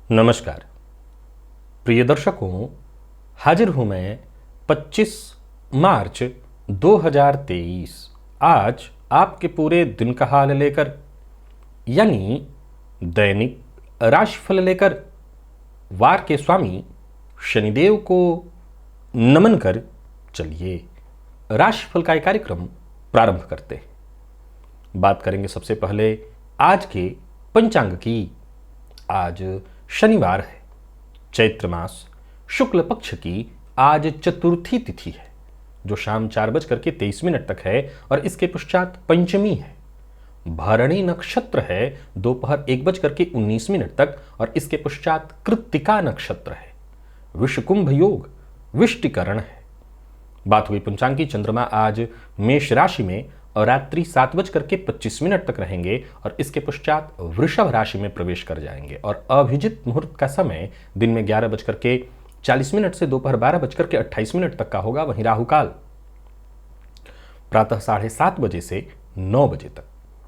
नमस्कार प्रिय दर्शकों, हाजिर हूं मैं 25 मार्च 2023 आज आपके पूरे दिन का हाल लेकर, यानी दैनिक राशिफल लेकर वार के स्वामी शनिदेव को नमन कर चलिए राशिफल का एक कार्यक्रम प्रारंभ करते हैं। बात करेंगे सबसे पहले आज के पंचांग की। आज शनिवार है, चैत्र मास शुक्ल पक्ष की आज चतुर्थी तिथि है जो शाम 4:23 तक है और इसके पश्चात पंचमी है। भरणी नक्षत्र है दोपहर 1:19 तक और इसके पश्चात कृत्तिका नक्षत्र है। विषकुंभ योग विष्टिकरण है। बात हुई पंचांग की। चंद्रमा आज मेष राशि में और रात्रि 7:25 तक रहेंगे और इसके पश्चात वृषभ राशि में प्रवेश कर जाएंगे और अभिजित मुहूर्त का समय दिन में 11:40 से दोपहर 12:28 तक का होगा। वहीं राहु काल प्रातः 7:30 बजे से 9 बजे तक।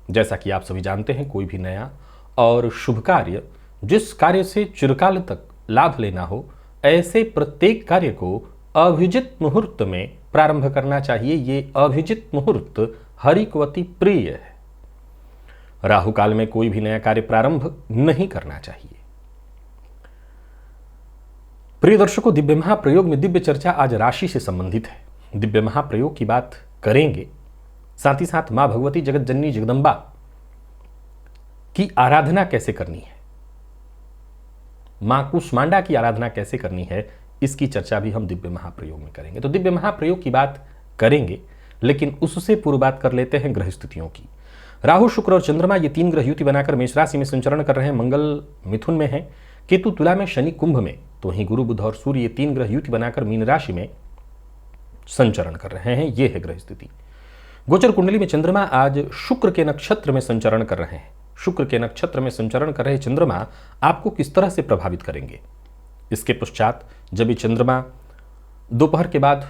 जैसा कि आप सभी जानते हैं, कोई भी नया और शुभ कार्य, जिस कार्य से चिरकाल तक लाभ लेना हो, ऐसे प्रत्येक कार्य को अभिजित मुहूर्त में प्रारंभ करना चाहिए। ये अभिजित मुहूर्त हरिकवती प्रिय है। राहु काल में कोई भी नया कार्य प्रारंभ नहीं करना चाहिए। प्रिय दर्शकों, दिव्य महाप्रयोग में दिव्य चर्चा आज राशि से संबंधित है। दिव्य महाप्रयोग की बात करेंगे, साथ ही साथ मां भगवती जगत जननी जगदम्बा की आराधना कैसे करनी है, मां कुष्मांडा की आराधना कैसे करनी है, इसकी चर्चा भी हम दिव्य महाप्रयोग में करेंगे। तो दिव्य महाप्रयोग की बात करेंगे, लेकिन उससे पूर्व बात कर लेते हैं ग्रह स्थितियों की। राहु, शुक्र और चंद्रमा ये तीन ग्रह युति बनाकर मेष राशि में संचरण कर रहे हैं। मंगल मिथुन में है, केतु तुला में, शनि कुंभ में। तो वहीं गुरु, बुध और सूर्य ये तीन ग्रह युति बनाकर मीन राशि में संचरण कर रहे हैं। ये है ग्रह स्थिति। गोचर कुंडली में चंद्रमा आज शुक्र के नक्षत्र में संचरण कर रहे हैं। शुक्र के नक्षत्र में संचरण कर रहे चंद्रमा आपको किस तरह से प्रभावित करेंगे, इसके पश्चात जब ये चंद्रमा दोपहर के बाद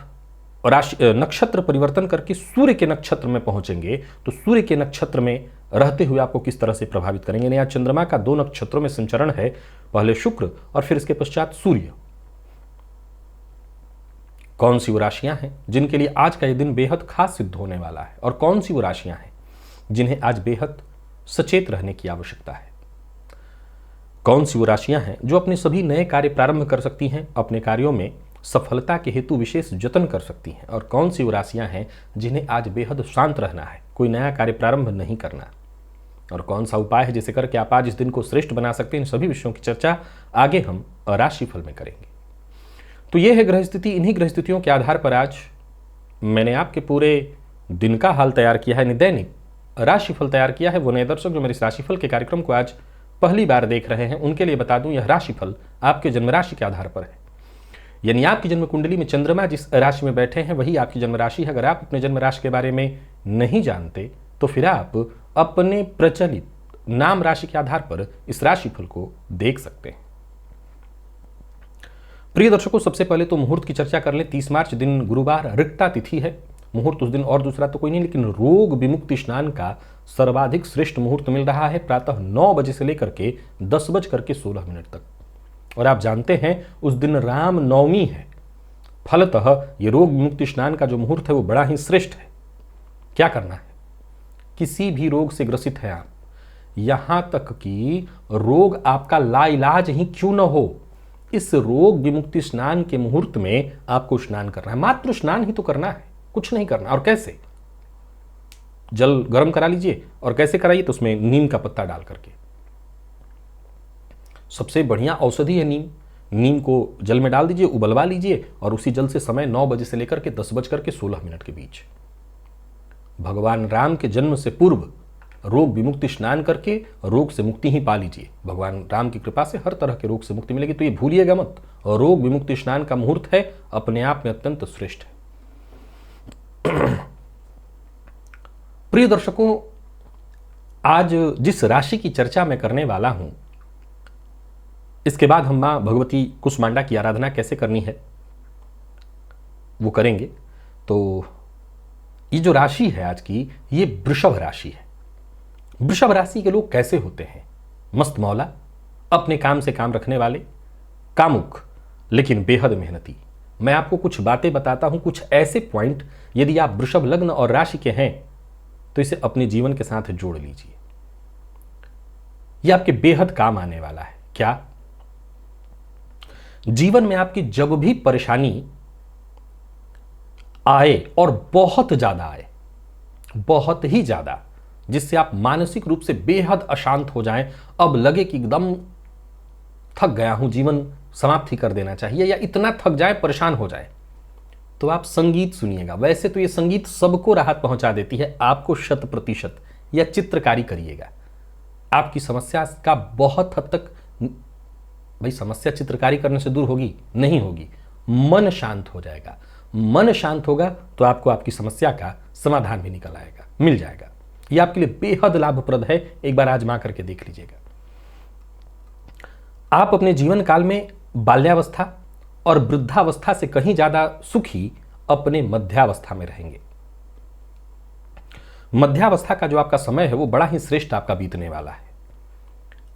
राशि नक्षत्र परिवर्तन करके सूर्य के नक्षत्र में पहुंचेंगे तो सूर्य के नक्षत्र में रहते हुए आपको किस तरह से प्रभावित करेंगे। नया चंद्रमा का 2 नक्षत्रों में संचरण है, पहले शुक्र और फिर इसके पश्चात सूर्य। कौन सी वो राशियां हैं जिनके लिए आज का यह दिन बेहद खास सिद्ध होने वाला है, और कौन सी वो राशियां हैं जिन्हें आज बेहद सचेत रहने की आवश्यकता है। कौन सी वो राशियां हैं जो अपने सभी नए कार्य प्रारंभ कर सकती हैं, अपने कार्यों में सफलता के हेतु विशेष जतन कर सकती हैं, और कौन सी वो राशियां हैं जिन्हें आज बेहद शांत रहना है, कोई नया कार्य प्रारंभ नहीं करना, और कौन सा उपाय है जिसे करके आप आज इस दिन को श्रेष्ठ बना सकते हैं। इन सभी विषयों की चर्चा आगे हम राशिफल में करेंगे। तो यह है ग्रह स्थिति। इन्हीं ग्रह स्थितियों के आधार पर आज मैंने आपके पूरे दिन का हाल तैयार किया है, दैनिक राशिफल तैयार किया है। वो नए दर्शक जो मेरे इस राशिफल के कार्यक्रम को आज पहली बार देख रहे हैं, उनके लिए बता दूं, यह राशिफल आपके जन्म राशि के आधार पर है। यानी आपकी जन्म कुंडली में चंद्रमा जिस राशि में बैठे हैं वही आपकी जन्म राशि है। अगर आप अपने जन्म राशि के बारे में नहीं जानते तो फिर आप अपने प्रचलित नाम राशि के आधार पर इस राशिफल को देख सकते हैं। प्रिय दर्शकों, सबसे पहले तो मुहूर्त की चर्चा कर लें। 30 मार्च दिन गुरुवार, रिक्ता तिथि है। मुहूर्त उस दिन और दूसरा तो कोई नहीं, लेकिन रोग विमुक्ति स्नान का सर्वाधिक श्रेष्ठ मुहूर्त मिल रहा है प्रातः 9 बजे से लेकर के 10:16 तक। और आप जानते हैं उस दिन राम नवमी है, फलतः ये रोग विमुक्ति स्नान का जो मुहूर्त है वो बड़ा ही श्रेष्ठ है। क्या करना है, किसी भी रोग से ग्रसित है आप, यहां तक कि रोग आपका लाइलाज ही क्यों न हो, इस रोग विमुक्ति स्नान के मुहूर्त में आपको स्नान करना है। मात्र स्नान ही तो करना है, कुछ नहीं करना। और कैसे, जल गर्म करा लीजिए, और कैसे कराइए तो उसमें नीम का पत्ता डाल करके। सबसे बढ़िया औषधि है नीम। नीम को जल में डाल दीजिए, उबलवा लीजिए, और उसी जल से समय 9 बजे से लेकर के 10:16 के बीच भगवान राम के जन्म से पूर्व रोग विमुक्ति स्नान करके रोग से मुक्ति ही पा लीजिए। भगवान राम की कृपा से हर तरह के रोग से मुक्ति मिलेगी। तो ये भूलिएगा मत। और रोग विमुक्ति स्नान का मुहूर्त है, अपने आप में अत्यंत श्रेष्ठ है। प्रिय दर्शकों, आज जिस राशि की चर्चा मैं करने वाला हूं, इसके बाद हम मां भगवती कुष्मांडा की आराधना कैसे करनी है वो करेंगे। तो ये जो राशि है आज की, ये वृषभ राशि है। वृषभ राशि के लोग कैसे होते हैं? मस्त मौला, अपने काम से काम रखने वाले, कामुक लेकिन बेहद मेहनती। मैं आपको कुछ बातें बताता हूं, कुछ ऐसे पॉइंट, यदि आप वृषभ लग्न और राशि के हैं तो इसे अपने जीवन के साथ जोड़ लीजिए। यह आपके बेहद काम आने वाला है। क्या? जीवन में आपकी जब भी परेशानी आए और बहुत ज्यादा आए, बहुत ही ज्यादा, जिससे आप मानसिक रूप से बेहद अशांत हो जाएं, अब लगे कि एकदम थक गया हूं, जीवन समाप्ति कर देना चाहिए, या इतना थक जाए, परेशान हो जाए, तो आप संगीत सुनिएगा। वैसे तो ये संगीत सबको राहत पहुंचा देती है, आपको 100%। या चित्रकारी करिएगा, आपकी समस्या का बहुत हद तक, भाई समस्या चित्रकारी करने से दूर होगी? नहीं होगी। मन शांत हो जाएगा, मन शांत होगा तो आपको आपकी समस्या का समाधान भी निकल आएगा, मिल जाएगा। यह आपके लिए बेहद लाभप्रद है, एक बार आजमा करके देख लीजिएगा। आप अपने जीवन काल में बाल्यावस्था और वृद्धावस्था से कहीं ज्यादा सुखी अपने मध्यावस्था में रहेंगे। मध्यावस्था का जो आपका समय है वो बड़ा ही श्रेष्ठ आपका बीतने वाला है।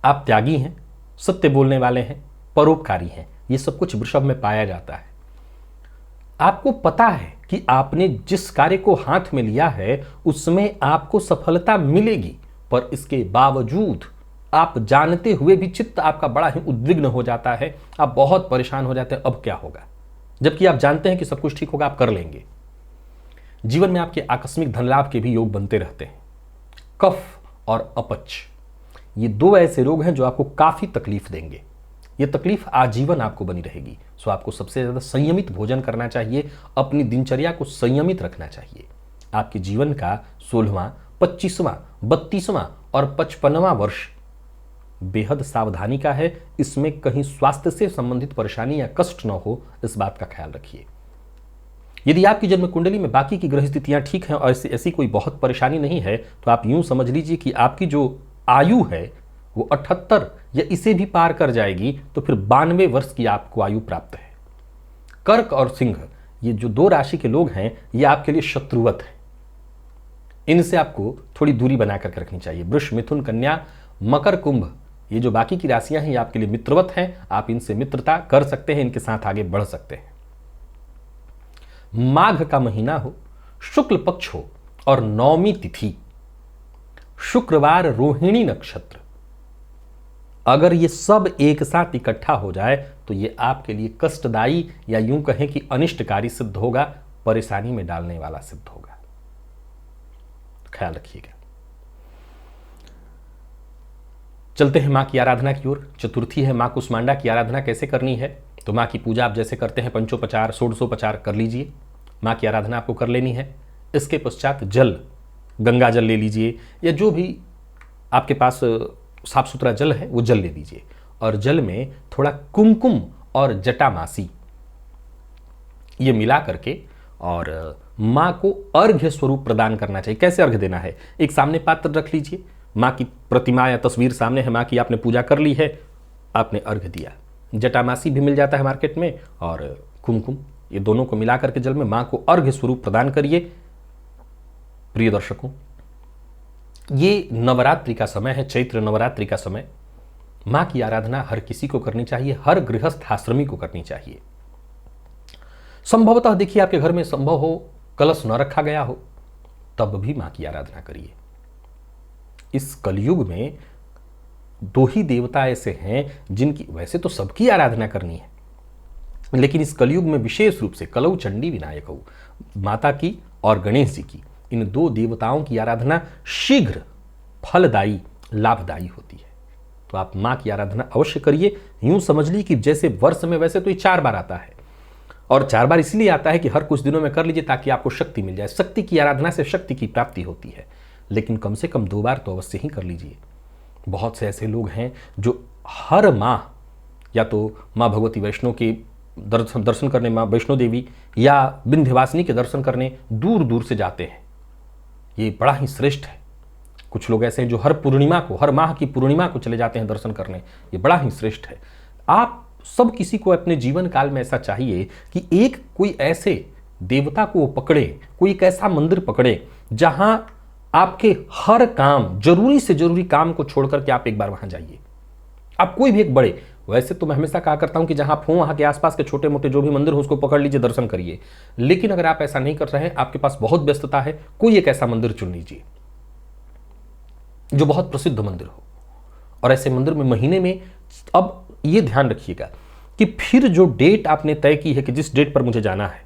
आप त्यागी हैं, सत्य बोलने वाले हैं, परोपकारी हैं, ये सब कुछ वृषभ में पाया जाता है। आपको पता है कि आपने जिस कार्य को हाथ में लिया है उसमें आपको सफलता मिलेगी, पर इसके बावजूद आप जानते हुए भी चित्त आपका बड़ा ही उद्विग्न हो जाता है, आप बहुत परेशान हो जाते हैं, अब क्या होगा, जबकि आप जानते हैं कि सब कुछ ठीक होगा, आप कर लेंगे। जीवन में आपके आकस्मिक धन लाभ के भी योग बनते रहते हैं। कफ और अपच, ये दो ऐसे रोग हैं जो आपको काफी तकलीफ देंगे। ये तकलीफ आजीवन आपको बनी रहेगी। सो आपको सबसे ज्यादा संयमित भोजन करना चाहिए, अपनी दिनचर्या को संयमित रखना चाहिए। आपके जीवन का 16वां, 25वां, 32वां और 55वां वर्ष बेहद सावधानी का है। इसमें कहीं स्वास्थ्य से संबंधित परेशानी या कष्ट न हो, इस बात का ख्याल रखिए। यदि आपकी जन्म कुंडली में बाकी की ग्रह स्थितियां ठीक हैं और ऐसी कोई बहुत परेशानी नहीं है, तो आप यूं समझ लीजिए कि आपकी जो आयु है वो 78 या इसे भी पार कर जाएगी, तो फिर 92 वर्ष की आपको आयु प्राप्त है। कर्क और सिंह, ये जो दो राशि के लोग हैं, ये आपके लिए शत्रुवत है, इनसे आपको थोड़ी दूरी बनाकर रखनी चाहिए। वृष, मिथुन, कन्या, मकर, कुंभ, ये जो बाकी की राशियां हैं ये आपके लिए मित्रवत हैं, आप इनसे मित्रता कर सकते हैं, इनके साथ आगे बढ़ सकते हैं। माघ का महीना हो, शुक्ल पक्ष हो और 9वीं तिथि, शुक्रवार, रोहिणी नक्षत्र, अगर ये सब एक साथ इकट्ठा हो जाए तो ये आपके लिए कष्टदायी या यूं कहें कि अनिष्टकारी सिद्ध होगा, परेशानी में डालने वाला सिद्ध होगा। ख्याल रखिएगा। चलते हैं मां की आराधना की ओर। चतुर्थी है, मां कुष्मांडा की आराधना कैसे करनी है? तो मां की पूजा आप जैसे करते हैं पंचोपचार, षोडशोपचार कर लीजिए। मां की आराधना आपको कर लेनी है। इसके पश्चात जल, गंगा जल ले लीजिए या जो भी आपके पास साफ सुथरा जल है वो जल ले लीजिए, और जल में थोड़ा कुमकुम और जटामासी ये मिला करके और मां को अर्घ्य स्वरूप प्रदान करना चाहिए। कैसे अर्घ्य देना है? एक सामने पात्र रख लीजिए, मां की प्रतिमा या तस्वीर सामने है, मां की आपने पूजा कर ली है, आपने अर्घ्य दिया। जटामासी भी मिल जाता है मार्केट में, और कुमकुम, ये दोनों को मिला करके जल में मां को अर्घ्य स्वरूप प्रदान करिए। प्रिय दर्शकों, ये नवरात्रि का समय है, चैत्र नवरात्रि का समय। मां की आराधना हर किसी को करनी चाहिए, हर गृहस्थ आश्रमी को करनी चाहिए। संभवतः देखिए आपके घर में संभव हो कलश न रखा गया हो, तब भी मां की आराधना करिए। इस कलयुग में दो ही देवता ऐसे हैं जिनकी, वैसे तो सबकी आराधना करनी है, लेकिन इस कलयुग में विशेष रूप से कलौ चंडी विनायक हो, माता की और गणेश जी की, इन दो देवताओं की आराधना शीघ्र फलदायी, लाभदायी होती है। तो आप मां की आराधना अवश्य करिए। यूं समझ ली कि जैसे वर्ष में वैसे तो ये 4 बार आता है, और 4 बार इसलिए आता है कि हर कुछ दिनों में कर लीजिए ताकि आपको शक्ति मिल जाए। शक्ति की आराधना से शक्ति की प्राप्ति होती है, लेकिन कम से कम 2 बार तो अवश्य ही कर लीजिए। बहुत से ऐसे लोग हैं जो हर माह या तो माँ भगवती वैष्णो के दर्शन करने, माँ वैष्णो देवी या विंध्यवासिनी के दर्शन करने दूर दूर से जाते हैं। ये बड़ा ही श्रेष्ठ है। कुछ लोग ऐसे हैं जो हर पूर्णिमा को, हर माह की पूर्णिमा को चले जाते हैं दर्शन करने, ये बड़ा ही श्रेष्ठ है। आप सब किसी को अपने जीवन काल में ऐसा चाहिए कि एक कोई ऐसे देवता को वो पकड़े, कोई एक ऐसा मंदिर पकड़े जहां आपके हर काम, जरूरी से जरूरी काम को छोड़कर के आप एक बार वहां जाइए। आप कोई भी एक बड़े, वैसे तो मैं हमेशा कहा करता हूं कि जहां आप हो वहां के आसपास के छोटे मोटे जो भी मंदिर हो उसको पकड़ लीजिए, दर्शन करिए। लेकिन अगर आप ऐसा नहीं कर रहे हैं, आपके पास बहुत व्यस्तता है, कोई एक ऐसा मंदिर चुन लीजिए जो बहुत प्रसिद्ध मंदिर हो। और ऐसे मंदिर में महीने में, अब ये ध्यान रखिएगा कि फिर जो डेट आपने तय की है कि जिस डेट पर मुझे जाना है,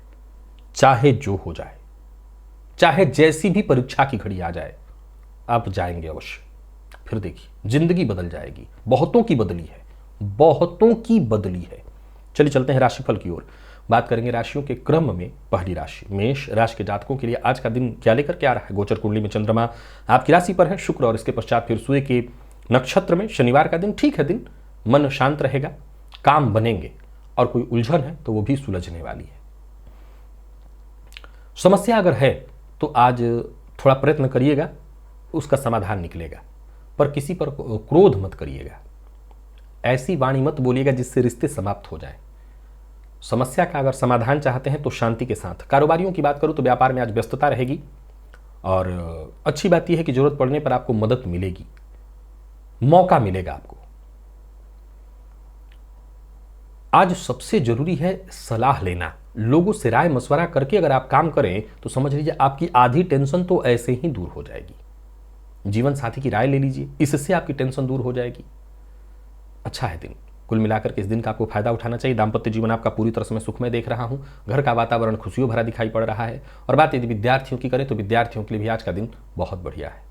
चाहे जो हो जाए, चाहे जैसी भी परीक्षा की घड़ी आ जाए, आप जाएंगे अवश्य। फिर देखिए जिंदगी बदल जाएगी। बहुतों की बदली है, बहुतों की बदली है। चलिए चलते हैं राशिफल की ओर। बात करेंगे राशियों के क्रम में। पहली राशि मेष राशि के जातकों के लिए आज का दिन क्या लेकर के आ रहा है। गोचर कुंडली में चंद्रमा आपकी राशि पर है, शुक्र और इसके पश्चात फिर सूर्य के नक्षत्र में। शनिवार का दिन ठीक है, दिन मन शांत रहेगा, काम बनेंगे और कोई उलझन है तो वो भी सुलझने वाली है। समस्या अगर है तो आज थोड़ा प्रयत्न करिएगा, उसका समाधान निकलेगा, पर किसी पर क्रोध मत करिएगा, ऐसी वाणी मत बोलिएगा जिससे रिश्ते समाप्त हो जाएं। समस्या का अगर समाधान चाहते हैं तो शांति के साथ। कारोबारियों की बात करूं तो व्यापार में आज व्यस्तता रहेगी और अच्छी बात यह है कि जरूरत पड़ने पर आपको मदद मिलेगी, मौका मिलेगा आपको। आज सबसे जरूरी है सलाह लेना, लोगों से राय मशवरा करके अगर आप काम करें तो समझ लीजिए आपकी आधी टेंशन तो ऐसे ही दूर हो जाएगी। जीवन साथी की राय ले लीजिए, इससे आपकी टेंशन दूर हो जाएगी। अच्छा है दिन, कुल मिलाकर के इस दिन का आपको फायदा उठाना चाहिए। दाम्पत्य जीवन आपका पूरी तरह से मैं सुखमय देख रहा हूं, घर का वातावरण खुशियों भरा दिखाई पड़ रहा है। और बात यदि विद्यार्थियों की करें तो विद्यार्थियों के लिए भी आज का दिन बहुत बढ़िया है।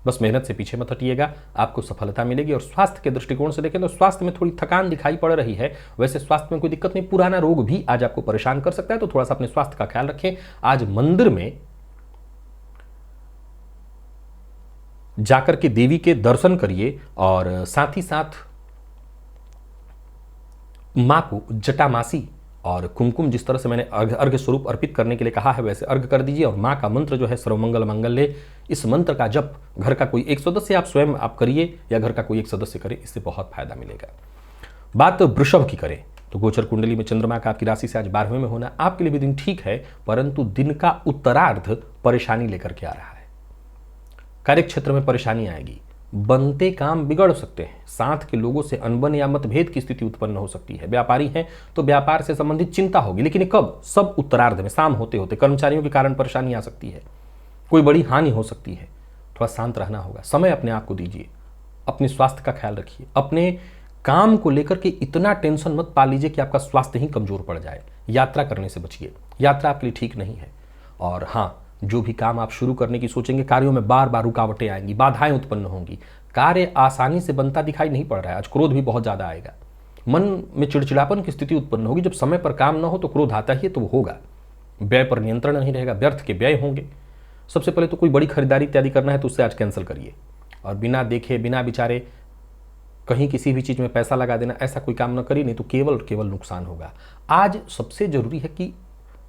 बस मेहनत से पीछे मत हटिएगा, आपको सफलता मिलेगी। और स्वास्थ्य के दृष्टिकोण से देखें तो स्वास्थ्य में थोड़ी थकान दिखाई पड़ रही है। वैसे स्वास्थ्य में कोई दिक्कत नहीं, पुराना रोग भी आज आपको परेशान कर सकता है, तो थोड़ा सा अपने स्वास्थ्य का ख्याल रखें। आज मंदिर में जाकर के देवी के दर्शन करिए और साथ ही साथ मां को जटामासी और कुमकुम, जिस तरह से मैंने अर्घ्य स्वरूप अर्पित करने के लिए कहा है वैसे अर्घ्य कर दीजिए। और मां का मंत्र जो है सर्वमंगल मंगल्ये, इस मंत्र का जप घर का कोई एक सदस्य आप स्वयं आप करिए या घर का कोई एक सदस्य करे, इससे बहुत फायदा मिलेगा। बात वृषभ की करें तो गोचर कुंडली में चंद्रमा का आपकी राशि से आज 12वें में होना आपके लिए भी दिन ठीक है, परंतु दिन का उत्तरार्ध परेशानी लेकर के आ रहा है। कार्य क्षेत्र में परेशानी आएगी, बनते काम बिगड़ सकते हैं, साथ के लोगों से अनबन या मतभेद की स्थिति उत्पन्न हो सकती है। व्यापारी हैं तो व्यापार से संबंधित चिंता होगी, लेकिन कब, सब उत्तरार्ध में, शाम होते होते। कर्मचारियों के कारण परेशानी आ सकती है, कोई बड़ी हानि हो सकती है, थोड़ा शांत रहना होगा। समय अपने आप को दीजिए, अपने स्वास्थ्य का ख्याल रखिए। अपने काम को लेकर के इतना टेंशन मत पा लीजिए कि आपका स्वास्थ्य ही कमजोर पड़ जाए। यात्रा करने से बचिए, यात्रा आपके लिए ठीक नहीं है। और हाँ, जो भी काम आप शुरू करने की सोचेंगे, कार्यों में बार बार रुकावटें आएंगी, बाधाएं उत्पन्न होंगी, कार्य आसानी से बनता दिखाई नहीं पड़ रहा है। आज क्रोध भी बहुत ज्यादा आएगा, मन में चिड़चिड़ापन की स्थिति उत्पन्न होगी। जब समय पर काम न हो तो क्रोध आता ही है, तो वो होगा। व्यय पर नियंत्रण नहीं रहेगा, व्यर्थ के व्यय होंगे। सबसे पहले तो कोई बड़ी खरीदारी इत्यादि करना है तो उससे आज कैंसिल करिए। और बिना देखे बिना विचारे कहीं किसी भी चीज में पैसा लगा देना, ऐसा कोई काम न करिए, नहीं तो केवल और केवल नुकसान होगा। आज सबसे जरूरी है कि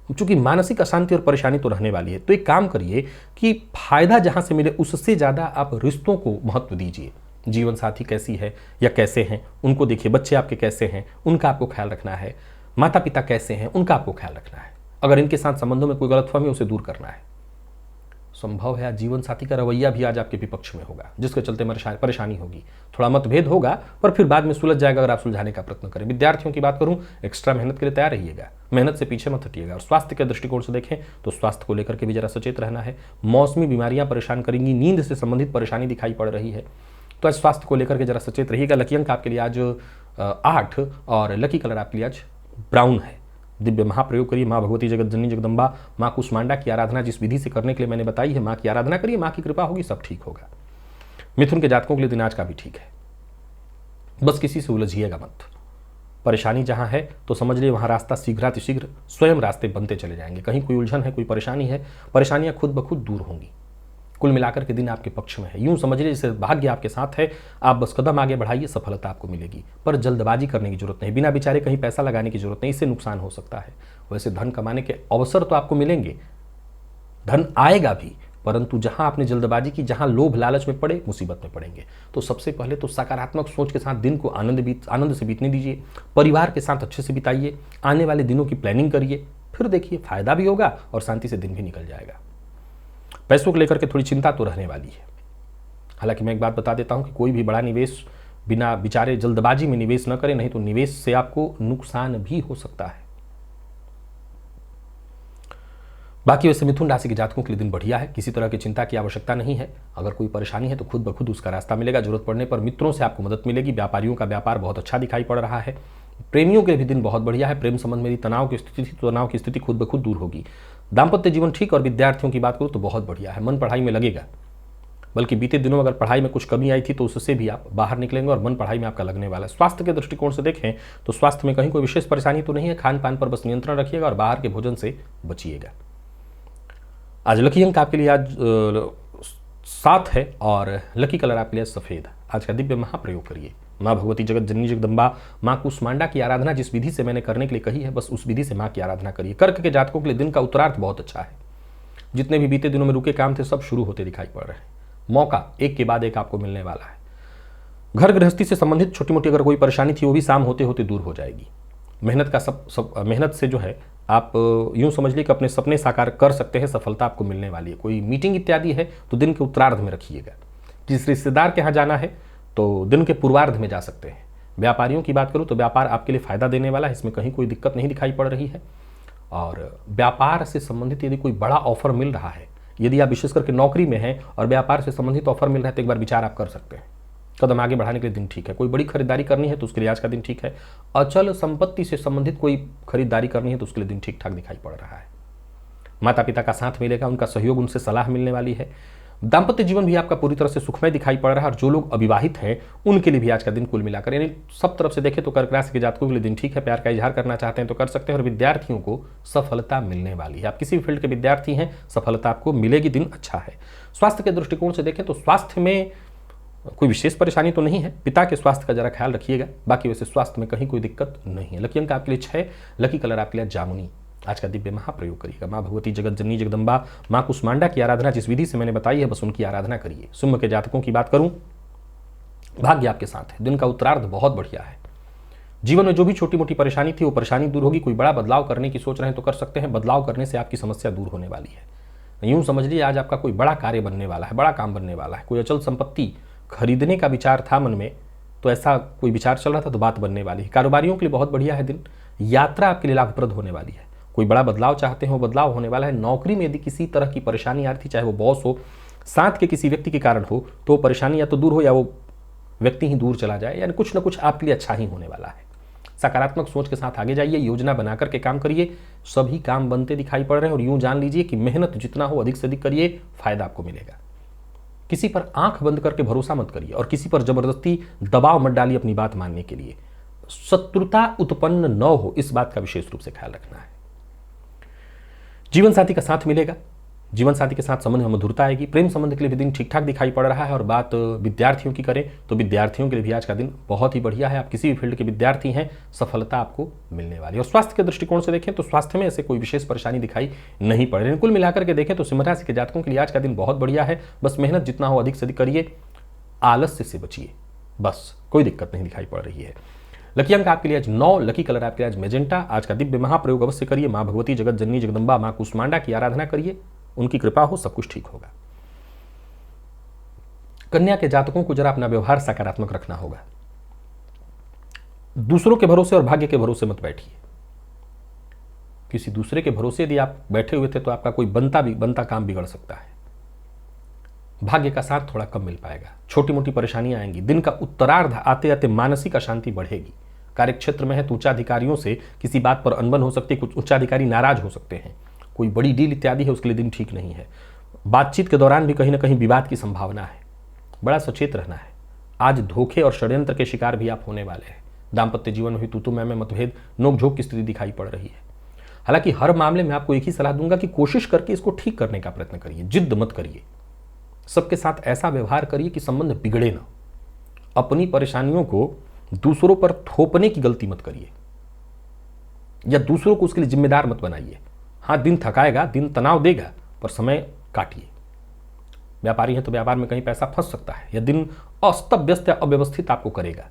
चूंकि मानसिक अशांति और परेशानी तो रहने वाली है, तो एक काम करिए कि फायदा जहां से मिले उससे ज्यादा आप रिश्तों को महत्व दीजिए। जीवन साथी कैसी है या कैसे हैं उनको देखिए, बच्चे आपके कैसे हैं उनका आपको ख्याल रखना है, माता पिता कैसे हैं उनका आपको ख्याल रखना है। अगर इनके साथ संबंधों में कोई गलतफहमी उसे दूर करना है। संभव है आज जीवन साथी का रवैया भी आज आपके विपक्ष में होगा, जिसके चलते परेशानी होगी, थोड़ा मतभेद होगा, पर फिर बाद में सुलझ जाएगा अगर आप सुलझाने का प्रयत्न करें। विद्यार्थियों की बात करूं, एक्स्ट्रा मेहनत के लिए तैयार रहिएगा, मेहनत से पीछे मत हटिएगा। और स्वास्थ्य के दृष्टिकोण से देखें तो स्वास्थ्य को लेकर के भी जरा सचेत रहना है। मौसमी बीमारियां परेशान करेंगी, नींद से संबंधित परेशानी दिखाई पड़ रही है, तो आज स्वास्थ्य को लेकर के जरा सचेत रहिएगा। लकी अंक आपके लिए आज 8 और लकी कलर आपके लिए आज ब्राउन है। दिव्य महाप्रयोग करिए। माँ भगवती जगत जननी जगदम्बा माँ कुष्मांडा की आराधना जिस विधि से करने के लिए मैंने बताई है, माँ की आराधना करिए, माँ की कृपा होगी, सब ठीक होगा। मिथुन के जातकों के लिए दिन आज का भी ठीक है, बस किसी से उलझिएगा मत। परेशानी जहां है तो समझ लीजिए वहां रास्ता शीघ्रातिशीघ्र स्वयं रास्ते बनते चले जाएंगे। कहीं कोई उलझन है, कोई परेशानी है, परेशानियां खुद ब खुद दूर होंगी। कुल मिलाकर के दिन आपके पक्ष में है। यूं समझिए जैसे भाग्य आपके साथ है, आप बस कदम आगे बढ़ाइए, सफलता आपको मिलेगी। पर जल्दबाजी करने की जरूरत नहीं, बिना विचारे कहीं पैसा लगाने की जरूरत नहीं, इससे नुकसान हो सकता है। वैसे धन कमाने के अवसर तो आपको मिलेंगे, धन आएगा भी, परंतु जहां आपने जल्दबाजी की, जहां लोभ लालच में पड़े, मुसीबत में पड़ेंगे। तो सबसे पहले तो सकारात्मक सोच के साथ दिन को आनंद से बीतने दीजिए, परिवार के साथ अच्छे से बिताइए, आने वाले दिनों की प्लानिंग करिए, फिर देखिए फायदा भी होगा और शांति से दिन भी निकल जाएगा। पैसों को लेकर के थोड़ी चिंता तो रहने वाली है। हालांकि मैं एक बात बता देता हूं कि कोई भी बड़ा निवेश बिना विचारे जल्दबाजी में निवेश न करें, नहीं तो निवेश से आपको नुकसान भी हो सकता है। बाकी वैसे मिथुन राशि के जातकों के लिए दिन बढ़िया है, किसी तरह की चिंता की आवश्यकता नहीं है। अगर कोई परेशानी है तो खुद ब खुद उसका रास्ता मिलेगा। जरूरत पड़ने पर मित्रों से आपको मदद मिलेगी। व्यापारियों का व्यापार बहुत अच्छा दिखाई पड़ रहा है। प्रेमियों के भी दिन बहुत बढ़िया है। प्रेम संबंध में तनाव की स्थिति थी तो तनाव की स्थिति खुद ब खुद दूर होगी। दाम्पत्य जीवन ठीक, और विद्यार्थियों की बात करूँ तो बहुत बढ़िया है। मन पढ़ाई में लगेगा, बल्कि बीते दिनों में अगर पढ़ाई में कुछ कमी आई थी तो उससे भी आप बाहर निकलेंगे और मन पढ़ाई में आपका लगने वाला है। स्वास्थ्य के दृष्टिकोण से देखें तो स्वास्थ्य में कहीं कोई विशेष परेशानी तो नहीं है। खान पान पर बस नियंत्रण रखिएगा और बाहर के भोजन से बचिएगा। आज लकी अंक आपके लिए आज 7 है और लकी कलर आपके लिए सफेद। आज का दिव्य महाप्रयोग करिए। माँ भगवती जगत जननी जगदम्बा माँ कुष्मांडा की आराधना जिस विधि से मैंने करने के लिए कही है, बस उस विधि से माँ की आराधना करिए। कर्क के जातकों के लिए दिन का उत्तरार्ध बहुत अच्छा है। जितने भी बीते दिनों में रुके काम थे सब शुरू होते दिखाई पड़ रहे हैं। मौका एक के बाद एक आपको मिलने वाला है। घर गृहस्थी से संबंधित छोटी मोटी अगर कोई परेशानी थी वो भी शाम होते होते दूर हो जाएगी। मेहनत का मेहनत से जो है आप यूं समझ लीजिए कि अपने सपने साकार कर सकते हैं। सफलता आपको मिलने वाली है। कोई मीटिंग इत्यादि है तो दिन के उत्तरार्ध में रखिएगा। जिस रिश्तेदार के यहाँ जाना है तो दिन के पूर्वार्ध में जा सकते हैं। व्यापारियों की बात करूँ तो व्यापार आपके लिए फायदा देने वाला है, इसमें कहीं कोई दिक्कत नहीं दिखाई पड़ रही है। और व्यापार से संबंधित यदि कोई बड़ा ऑफर मिल रहा है, यदि आप विशेष करके नौकरी में हैं और व्यापार से संबंधित ऑफर मिल रहा है तो एक बार विचार आप कर सकते हैं। कदम आगे बढ़ाने के लिए दिन ठीक है। कोई बड़ी खरीदारी करनी है तो उसके लिए आज का दिन ठीक है। अचल संपत्ति से संबंधित कोई खरीदारी करनी है तो उसके लिए दिन ठीक ठाक दिखाई पड़ रहा है। माता पिता का साथ मिलेगा, उनका सहयोग, उनसे सलाह मिलने वाली है। दाम्पत्य जीवन भी आपका पूरी तरह से सुखमय दिखाई पड़ रहा है और जो लोग अविवाहित हैं उनके लिए भी आज का दिन कुल मिलाकर यानी सब तरफ से देखें तो कर्क राशि के जातकों के लिए दिन ठीक है। प्यार का इजहार करना चाहते हैं तो कर सकते हैं और विद्यार्थियों को सफलता मिलने वाली है। आप किसी भी फील्ड के विद्यार्थी हैं, सफलता आपको मिलेगी। दिन अच्छा है। स्वास्थ्य के दृष्टिकोण से देखें तो स्वास्थ्य में कोई विशेष परेशानी तो नहीं है। पिता के स्वास्थ्य का जरा ख्याल रखिएगा। बाकी वैसे स्वास्थ्य में कहीं कोई दिक्कत नहीं है। लकी अंक आपके लिए 6, लकी कलर आपके लिए जामुनी। आज का दिव्य महाप्रयोग करिएगा। माँ भगवती जगत जननी जगदम्बा माँ कुष्मांडा की आराधना जिस विधि से मैंने बताई है बस उनकी आराधना करिए। सिंह के जातकों की बात करूं, भाग्य आपके साथ है। दिन का उत्तरार्ध बहुत बढ़िया है। जीवन में जो भी छोटी मोटी परेशानी थी वो परेशानी दूर होगी। कोई बड़ा बदलाव करने की सोच रहे हैं तो कर सकते हैं। बदलाव करने से आपकी समस्या दूर होने वाली है। यूं समझ लीजिए आज आपका कोई बड़ा कार्य बनने वाला है, बड़ा काम बनने वाला है। कोई अचल संपत्ति खरीदने का विचार था मन में तो ऐसा कोई विचार चल रहा था तो बात बनने वाली है। कारोबारियों के लिए बहुत बढ़िया है दिन। यात्रा आपके लिए लाभप्रद होने वाली है। कोई बड़ा बदलाव चाहते हैं वो बदलाव होने वाला है। नौकरी में यदि किसी तरह की परेशानी आ रही थी, चाहे वो बॉस हो, साथ के किसी व्यक्ति के कारण हो, तो परेशानी या तो दूर हो या वो व्यक्ति ही दूर चला जाए। यानी कुछ ना कुछ आपके लिए अच्छा ही होने वाला है। सकारात्मक सोच के साथ आगे जाइए, योजना बनाकर के काम करिए। सभी काम बनते दिखाई पड़ रहे हैं और यूं जान लीजिए कि मेहनत जितना हो अधिक से अधिक करिए, फायदा आपको मिलेगा। किसी पर आंख बंद करके भरोसा मत करिए और किसी पर जबरदस्ती दबाव मत डालिए अपनी बात मानने के लिए। शत्रुता उत्पन्न न हो इस बात का विशेष रूप से ख्याल रखना है। जीवन साथी का साथ मिलेगा। जीवन साथी के साथ संबंध में मधुरता आएगी। प्रेम संबंध के लिए भी दिन ठीक ठाक दिखाई पड़ रहा है। और बात विद्यार्थियों की करें तो विद्यार्थियों के लिए भी आज का दिन बहुत ही बढ़िया है। आप किसी भी फील्ड के विद्यार्थी हैं, सफलता आपको मिलने वाली है। और स्वास्थ्य के दृष्टिकोण से देखें तो स्वास्थ्य में ऐसे कोई विशेष परेशानी दिखाई नहीं पड़ रही। कुल मिलाकर के देखें तो सिंह राशि के जातकों के लिए आज का दिन बहुत बढ़िया है। बस मेहनत जितना हो अधिक से अधिक करिए, आलस्य से बचिए, बस कोई दिक्कत नहीं दिखाई पड़ रही है। लकी अंक आपके लिए आज 9, लकी कलर आपके लिए आज मैजेंटा। आज का दिव्य महाप्रयोग अवश्य करिए। माँ भगवती जगत जननी जगदम्बा माँ कुष्मांडा की आराधना करिए। उनकी कृपा हो सब कुछ ठीक होगा। कन्या के जातकों को जरा अपना व्यवहार सकारात्मक रखना होगा। दूसरों के भरोसे और भाग्य के भरोसे मत बैठिए। किसी दूसरे के भरोसे यदि आप बैठे हुए थे तो आपका कोई बनता काम बिगड़ सकता है। भाग्य का साथ थोड़ा कम मिल पाएगा। छोटी मोटी परेशानियां आएंगी। दिन का उत्तरार्ध आते आते मानसिक अशांति बढ़ेगी। कार्यक्षेत्र में है तो उच्चाधिकारियों से किसी बात पर अनबन हो सकती है। कुछ उच्चाधिकारी नाराज हो सकते हैं। कोई बड़ी डील इत्यादि है उसके लिए दिन ठीक नहीं है। बातचीत के दौरान भी कहीं ना कहीं विवाद की संभावना है। बड़ा सचेत रहना है। आज धोखे और षड्यंत्र के शिकार भी आप होने वाले हैं। दाम्पत्य जीवन में तू मैं मतभेद, नोकझोंक की स्थिति दिखाई पड़ रही है। हालांकि हर मामले में आपको एक ही सलाह दूंगा कि कोशिश करके इसको ठीक करने का प्रयत्न करिए। जिद मत करिए। सबके साथ ऐसा व्यवहार करिए कि संबंध बिगड़े ना। अपनी परेशानियों को दूसरों पर थोपने की गलती मत करिए या दूसरों को उसके लिए जिम्मेदार मत बनाइए। हाँ, दिन थकाएगा, दिन तनाव देगा, पर समय काटिए। व्यापारी है तो व्यापार में कहीं पैसा फंस सकता है या दिन अस्त व्यस्त या अव्यवस्थित आपको करेगा।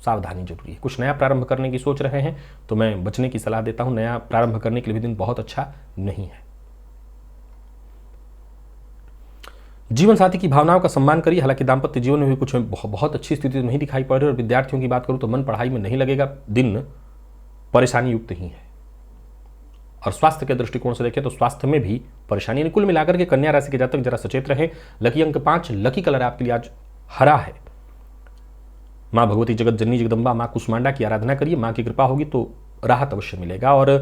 सावधानी जरूरी है। कुछ नया प्रारंभ करने की सोच रहे हैं तो मैं बचने की सलाह देता हूं। नया प्रारंभ करने के लिए भी दिन बहुत अच्छा नहीं है। जीवन साथी की भावनाओं का सम्मान करिए। हालांकि दाम्पत्य जीवन में भी कुछ बहुत अच्छी स्थिति तो नहीं दिखाई पड़ रही। और विद्यार्थियों की बात करूं तो मन पढ़ाई में नहीं लगेगा, दिन परेशानी युक्त ही है। और स्वास्थ्य के दृष्टिकोण से देखें तो स्वास्थ्य में भी परेशानी। कुल मिलाकर के कन्या राशि के जातक जरा सचेत रहें। लकी अंक 5, लकी कलर आपके लिए आज हरा है। माँ भगवती जगत जननी जगदम्बा माँ कुष्मांडा की आराधना करिए, माँ की कृपा होगी तो राहत अवश्य मिलेगा। और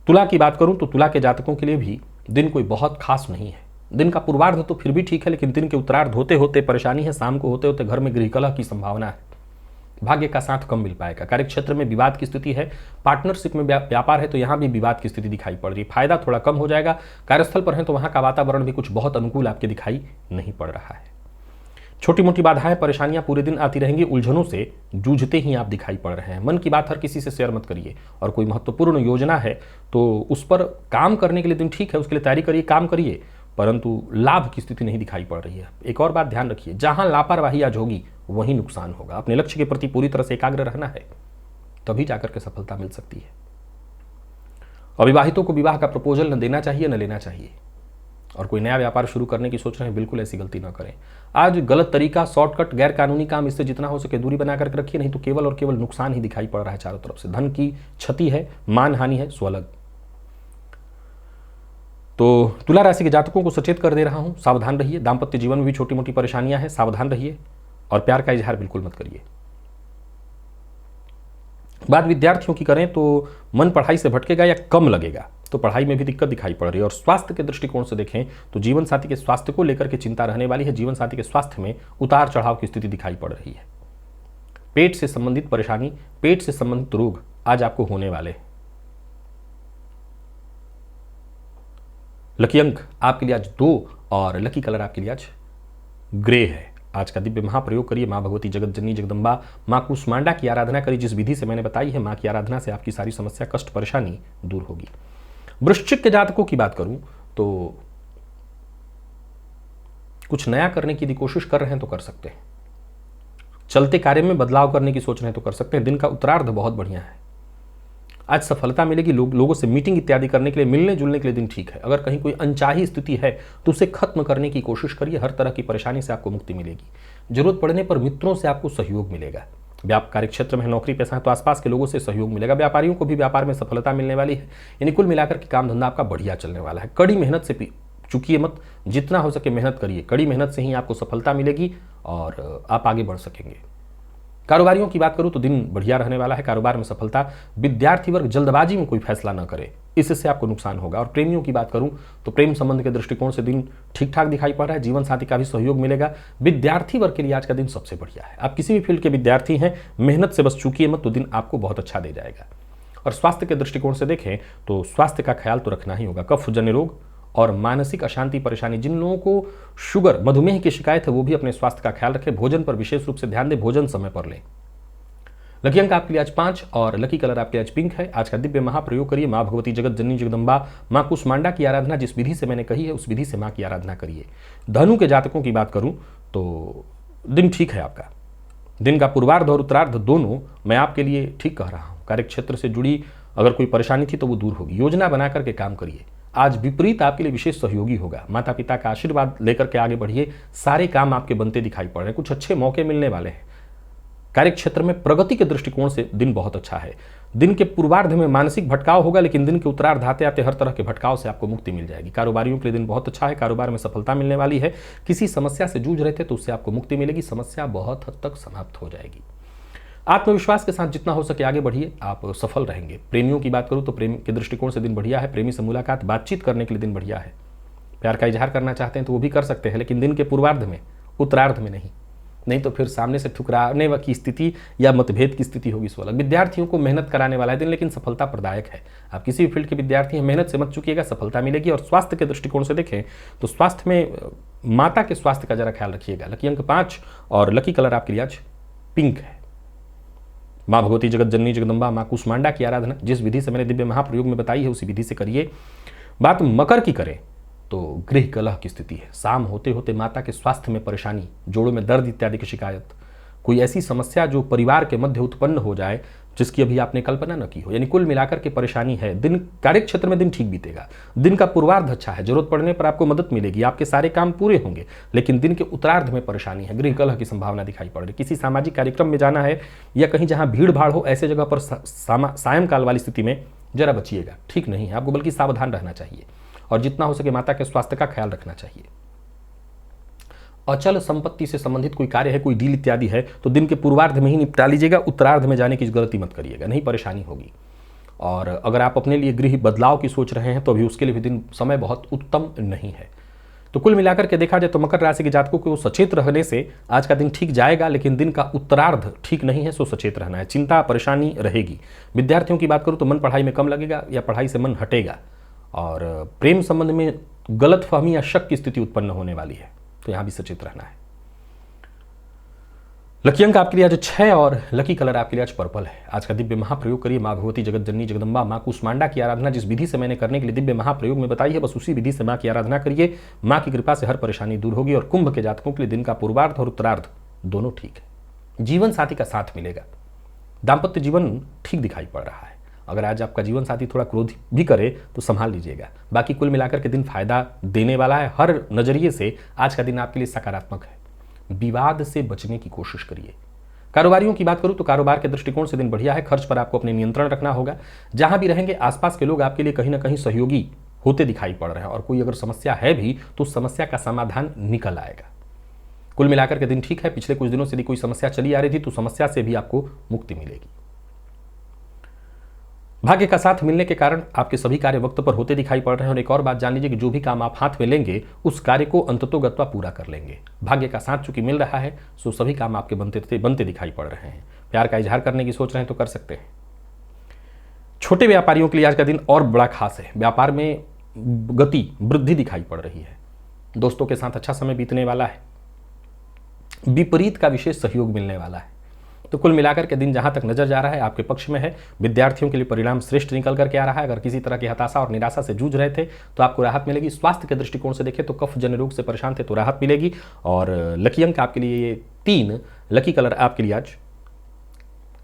तुला की बात करूं तो तुला के जातकों के लिए भी दिन कोई बहुत खास नहीं है। दिन का पूर्वार्ध तो फिर भी ठीक है, लेकिन दिन के उत्तरार्ध होते होते परेशानी है। शाम को होते होते घर में गृह कलह की संभावना है। भाग्य का साथ कम मिल पाएगा। कार्यक्षेत्र में विवाद की स्थिति है। पार्टनरशिप में व्यापार है तो यहाँ भी विवाद की स्थिति दिखाई पड़ रही है। फायदा थोड़ा कम हो जाएगा। कार्यस्थल पर है तो वहाँ का वातावरण भी कुछ बहुत अनुकूल आपके दिखाई नहीं पड़ रहा है। छोटी मोटी बाधाएं परेशानियां पूरे दिन आती रहेंगी। उलझनों से जूझते ही आप दिखाई पड़ रहे हैं। मन की बात हर किसी से शेयर मत करिए। और कोई महत्वपूर्ण योजना है तो उस पर काम करने के लिए दिन ठीक है, उसके लिए तैयारी करिए, काम करिए, परंतु लाभ की स्थिति नहीं दिखाई पड़ रही है। एक और बात ध्यान रखिए, जहां लापरवाही आज होगी वहीं नुकसान होगा। अपने लक्ष्य के प्रति पूरी तरह से एकाग्र रहना है, तभी जाकर के सफलता मिल सकती है। अविवाहितों को विवाह का प्रपोजल न देना चाहिए न लेना चाहिए। और कोई नया व्यापार शुरू करने की सोच रहे हैं, बिल्कुल ऐसी गलती ना करें। आज गलत तरीका, शॉर्टकट, गैर कानूनी काम, इससे जितना हो सके दूरी बना करके रखिए, नहीं तो केवल और केवल नुकसान ही दिखाई पड़ रहा है चारों तरफ से। धन की क्षति है, मान हानि है, स्वलग। तो तुला राशि के जातकों को सचेत कर दे रहा हूं, सावधान रहिए। दाम्पत्य जीवन में भी छोटी मोटी परेशानियां हैं, सावधान रहिए। और प्यार का इजहार बिल्कुल मत करिए। बात विद्यार्थियों की करें तो मन पढ़ाई से भटकेगा या कम लगेगा, तो पढ़ाई में भी दिक्कत दिखाई पड़ रही है। और स्वास्थ्य के दृष्टिकोण से देखें तो जीवन साथी के स्वास्थ्य को लेकर के चिंता रहने वाली है। जीवन साथी के स्वास्थ्य में उतार चढ़ाव की स्थिति दिखाई पड़ रही है। पेट से संबंधित परेशानी, पेट से संबंधित रोग आज आपको होने वाले हैं। लकी अंक आपके लिए आज 2 और लकी कलर आपके लिए आज ग्रे है। आज का दिव्य महाप्रयोग करिए। माँ भगवती जगत जननी जगदम्बा माँ कुष्मांडा की आराधना करिए। जिस विधि से मैंने बताई है, माँ की आराधना से आपकी सारी समस्या, कष्ट, परेशानी दूर होगी। वृश्चिक के जातकों की बात करूं तो कुछ नया करने की यदि कोशिश कर रहे हैं तो कर सकते हैं। चलते कार्य में बदलाव करने की सोच रहे हैं तो कर सकते हैं। दिन का उत्तरार्ध बहुत बढ़िया है। आज सफलता मिलेगी। लोगों से मीटिंग इत्यादि करने के लिए, मिलने जुलने के लिए दिन ठीक है। अगर कहीं कोई अनचाही स्थिति है तो उसे खत्म करने की कोशिश करिए। हर तरह की परेशानी से आपको मुक्ति मिलेगी। जरूरत पड़ने पर मित्रों से आपको सहयोग मिलेगा। कार्य क्षेत्र में नौकरी पेशा है तो आसपास के लोगों से सहयोग मिलेगा। व्यापारियों को भी व्यापार में सफलता मिलने वाली है। यानी कुल मिलाकर के काम धंधा आपका बढ़िया चलने वाला है। कड़ी मेहनत से चूकिए मत, जितना हो सके मेहनत करिए। कड़ी मेहनत से ही आपको सफलता मिलेगी और आप आगे बढ़ सकेंगे। कारोबारियों की बात करूं तो दिन बढ़िया रहने वाला है, कारोबार में सफलता। विद्यार्थी वर्ग जल्दबाजी में कोई फैसला न करे, इससे आपको नुकसान होगा। और प्रेमियों की बात करूं तो प्रेम संबंध के दृष्टिकोण से दिन ठीक ठाक दिखाई पड़ रहा है। जीवन साथी का भी सहयोग मिलेगा। विद्यार्थी वर्ग के लिए आज का दिन सबसे बढ़िया है। आप किसी भी फील्ड के विद्यार्थी हैं, मेहनत से बस चूकिए मत, तो दिन आपको बहुत अच्छा दे जाएगा। और स्वास्थ्य के दृष्टिकोण से देखें तो स्वास्थ्य का ख्याल तो रखना ही होगा। कफ जन्य रोग और मानसिक अशांति परेशानी, जिन लोगों को शुगर, मधुमेह की शिकायत है वो भी अपने स्वास्थ्य का ख्याल रखें। भोजन पर विशेष रूप से ध्यान दें, भोजन समय पर लें। लकी अंक आपके लिए आज 5 और लकी कलर आपके आज पिंक है। आज का दिव्य महाप्रयोग करिए। माँ भगवती जगत जननी जगदम्बा माँ कुष्मांडा की आराधना जिस विधि से मैंने कही है उस विधि से माँ की आराधना करिए। धनु के जातकों की बात करूं तो दिन ठीक है आपका। दिन का पूर्वार्ध और उत्तरार्ध दोनों मैं आपके लिए ठीक कह रहा हूँ। कार्यक्षेत्र से जुड़ी अगर कोई परेशानी थी तो वो दूर होगी। योजना बना करके काम करिए। आज विपरीत आपके लिए विशेष सहयोगी होगा। माता पिता का आशीर्वाद लेकर के आगे बढ़िए। सारे काम आपके बनते दिखाई पड़ रहे हैं। कुछ अच्छे मौके मिलने वाले हैं। कार्यक्षेत्र में प्रगति के दृष्टिकोण से दिन बहुत अच्छा है। दिन के पूर्वार्ध में मानसिक भटकाव होगा, लेकिन दिन के उत्तरार्ध आते आते हर तरह के भटकाव से आपको मुक्ति मिल जाएगी। कारोबारियों के लिए दिन बहुत अच्छा है। कारोबार में सफलता मिलने वाली है। किसी समस्या से जूझ रहे थे तो उससे आपको मुक्ति मिलेगी। समस्या बहुत हद तक समाप्त हो जाएगी। आत्मविश्वास के साथ जितना हो सके आगे बढ़िए, आप सफल रहेंगे। प्रेमियों की बात करूं तो प्रेम के दृष्टिकोण से दिन बढ़िया है। प्रेमी से मुलाकात, बातचीत करने के लिए दिन बढ़िया है। प्यार का इजहार करना चाहते हैं तो वो भी कर सकते हैं, लेकिन दिन के पूर्वार्ध में, उत्तरार्ध में नहीं तो फिर सामने से ठुकराने की स्थिति या मतभेद की स्थिति होगी। सो अलग। विद्यार्थियों को मेहनत कराने वाला है दिन, लेकिन सफलता प्रदायक है। आप किसी भी फील्ड के विद्यार्थी हैं, मेहनत से मत चुकिएगा, सफलता मिलेगी। और स्वास्थ्य के दृष्टिकोण से देखें तो स्वास्थ्य में माता के स्वास्थ्य का जरा ख्याल रखिएगा। लकी अंक 5 और लकी कलर आपके लिए आज पिंक है। माँ भगवती जगत जननी जगदम्बा माँ कुष्मांडा की आराधना जिस विधि से मैंने दिव्य महाप्रयोग में बताई है उसी विधि से करिए। बात मकर की करें तो गृह कलह की स्थिति है। शाम होते होते माता के स्वास्थ्य में परेशानी, जोड़ों में दर्द इत्यादि की शिकायत, कोई ऐसी समस्या जो परिवार के मध्य उत्पन्न हो जाए जिसकी अभी आपने कल्पना न की हो। यानी कुल मिलाकर के परेशानी है। दिन कार्य क्षेत्र में दिन ठीक बीतेगा, दिन का पूर्वार्ध अच्छा है, जरूरत पड़ने पर आपको मदद मिलेगी, आपके सारे काम पूरे होंगे। लेकिन दिन के उत्तरार्ध में परेशानी है, गृह कलह की संभावना दिखाई पड़ रही। किसी सामाजिक कार्यक्रम में जाना है या कहीं जहां भीड़ भाड़ हो, ऐसे जगह पर सायंकाल वाली स्थिति में जरा बचिएगा, ठीक नहीं है आपको, बल्कि सावधान रहना चाहिए और जितना हो सके माता के स्वास्थ्य का ख्याल रखना चाहिए। अचल संपत्ति से संबंधित कोई कार्य है, कोई डील इत्यादि है, तो दिन के पूर्वार्ध में ही निपटा लीजिएगा, उत्तरार्ध में जाने की गलती मत करिएगा, नहीं परेशानी होगी। और अगर आप अपने लिए गृह बदलाव की सोच रहे हैं तो अभी उसके लिए भी दिन समय बहुत उत्तम नहीं है। तो कुल मिलाकर के देखा जाए तो मकर राशि के जातकों को सचेत रहने से आज का दिन ठीक जाएगा, लेकिन दिन का उत्तरार्ध ठीक नहीं है, सो सचेत रहना है, चिंता परेशानी रहेगी। विद्यार्थियों की बात करूं तो मन पढ़ाई में कम लगेगा या पढ़ाई से मन हटेगा, और प्रेम संबंध में गलतफहमी या शक की स्थिति उत्पन्न होने वाली है, तो यहां भी सचेत रहना है। लकी अंक आपके लिए आज 6 और लकी कलर आपके लिए आज पर्पल है। आज का दिव्य महाप्रयोग करिए मां भगवती जगत जननी जगदम्बा मां कुष्मांडा की आराधना जिस विधि से मैंने करने के लिए दिव्य महाप्रयोग में बताई है, बस उसी विधि से मां की आराधना करिए। मां की कृपा से हर परेशानी दूर होगी। और कुंभ के जातकों के लिए दिन का पूर्वार्ध और उत्तरार्ध दोनों ठीक है। जीवन साथी का साथ मिलेगा, दाम्पत्य जीवन ठीक दिखाई पड़ रहा है। अगर आज आपका जीवन साथी थोड़ा क्रोध भी करे तो संभाल लीजिएगा। बाकी कुल मिलाकर के दिन फायदा देने वाला है, हर नजरिए से आज का दिन आपके लिए सकारात्मक है। विवाद से बचने की कोशिश करिए। कारोबारियों की बात करूं तो कारोबार के दृष्टिकोण से दिन बढ़िया है। खर्च पर आपको अपने नियंत्रण रखना होगा। जहां भी रहेंगे आसपास के लोग आपके लिए कहीं ना कहीं सहयोगी होते दिखाई पड़ रहे हैं, और कोई अगर समस्या है भी तो समस्या का समाधान निकल आएगा। कुल मिलाकर के दिन ठीक है। पिछले कुछ दिनों से यदि कोई समस्या चली आ रही थी तो समस्या से भी आपको मुक्ति मिलेगी। भाग्य का साथ मिलने के कारण आपके सभी कार्य वक्त पर होते दिखाई पड़ रहे हैं। और एक और बात जान लीजिए कि जो भी काम आप हाथ में लेंगे उस कार्य को अंततोगत्वा पूरा कर लेंगे। भाग्य का साथ चूंकि मिल रहा है सो सभी काम आपके बनते दिखाई पड़ रहे हैं। प्यार का इजहार करने की सोच रहे हैं तो कर सकते हैं। छोटे व्यापारियों के लिए आज का दिन और बड़ा खास है। व्यापार में गति वृद्धि दिखाई पड़ रही है। दोस्तों के साथ अच्छा समय बीतने वाला है। विपरीत का विशेष सहयोग मिलने वाला है। तो कुल मिलाकर के दिन जहां तक नजर जा रहा है आपके पक्ष में है। विद्यार्थियों के लिए परिणाम श्रेष्ठ निकल करके आ रहा है। अगर किसी तरह की हताशा और निराशा से जूझ रहे थे तो आपको राहत मिलेगी। स्वास्थ्य के दृष्टिकोण से देखें तो कफ जन्य रोग से परेशान थे तो राहत मिलेगी। और लकी अंक आपके लिए ये 3, लकी कलर आपके लिए आज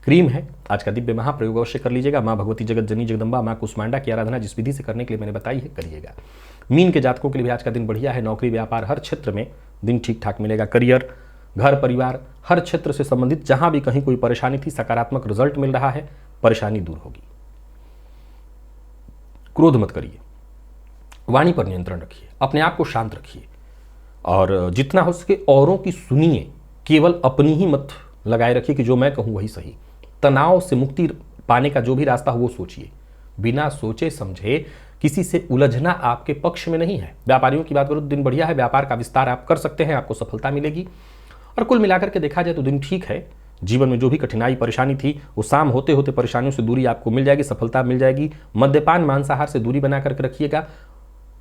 क्रीम है। आज का दिव्य महाप्रयोग अवश्य कर लीजिएगा। मां भगवती जगत जननी जगदम्बा मां कुष्मांडा की आराधना जिस विधि से करने के लिए मैंने बताई है करिएगा। मीन के जातकों के लिए भी आज का दिन बढ़िया है। नौकरी व्यापार हर क्षेत्र में दिन ठीक ठाक मिलेगा। करियर घर परिवार हर क्षेत्र से संबंधित जहां भी कहीं कोई परेशानी थी सकारात्मक रिजल्ट मिल रहा है, परेशानी दूर होगी। क्रोध मत करिए, वाणी पर नियंत्रण रखिए, अपने आप को शांत रखिए और जितना हो सके औरों की सुनिए, केवल अपनी ही मत लगाए रखिए कि जो मैं कहूं वही सही। तनाव से मुक्ति पाने का जो भी रास्ता हो वो सोचिए। बिना सोचे समझे किसी से उलझना आपके पक्ष में नहीं है। व्यापारियों की बात करूं तो दिन बढ़िया है। व्यापार का विस्तार आप कर सकते हैं, आपको सफलता मिलेगी। और कुल मिलाकर के देखा जाए तो दिन ठीक है। जीवन में जो भी कठिनाई परेशानी थी वो शाम होते होते परेशानियों से दूरी आपको मिल जाएगी, सफलता मिल जाएगी। मद्यपान मांसाहार से दूरी बना करके रखिएगा,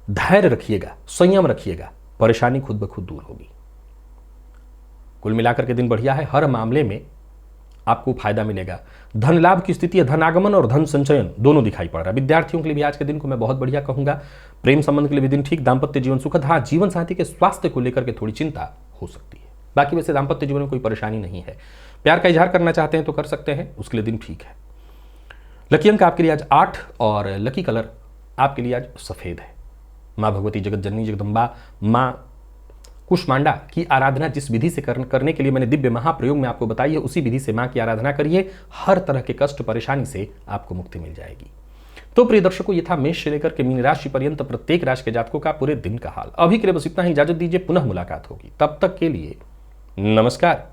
धैर्य रखिएगा, संयम रखिएगा, परेशानी खुद ब खुद दूर होगी। कुल मिलाकर के दिन बढ़िया है। हर मामले में आपको फायदा मिलेगा। धन लाभ की स्थिति, धन आगमन और धन संचयन दोनों दिखाई पड़ रहा है। विद्यार्थियों के लिए भी आज के दिन को मैं बहुत बढ़िया कहूंगा। प्रेम संबंध के लिए भी दिन ठीक। दाम्पत्य जीवन सुखद। हाँ, जीवन साथी के स्वास्थ्य को लेकर के थोड़ी चिंता हो सकती है। बाकी वैसे दाम्पत्य जीवन में कोई परेशानी नहीं है। प्यार का इजहार करना चाहते हैं तो कर सकते हैं, उसके लिए दिन ठीक है। लकी अंक आपके लिए आज 8 और लकी कलर आपके लिए आज सफेद है। मां भगवती जगत जननी जगदम्बा मां कुष्मांडा की आराधना जिस विधि से करने के लिए मैंने दिव्य महाप्रयोग में आपको बताई है उसी विधि से मां की आराधना करिए। हर तरह के कष्ट परेशानी से आपको मुक्ति मिल जाएगी। तो प्रिय दर्शकों, ये था मेष से लेकर के मीन राशि पर्यंत प्रत्येक राशि के जातकों का पूरे दिन का हाल। अभी के लिए बस इतना ही, इजाजत दीजिए, पुनः मुलाकात होगी। तब तक के लिए नमस्कार।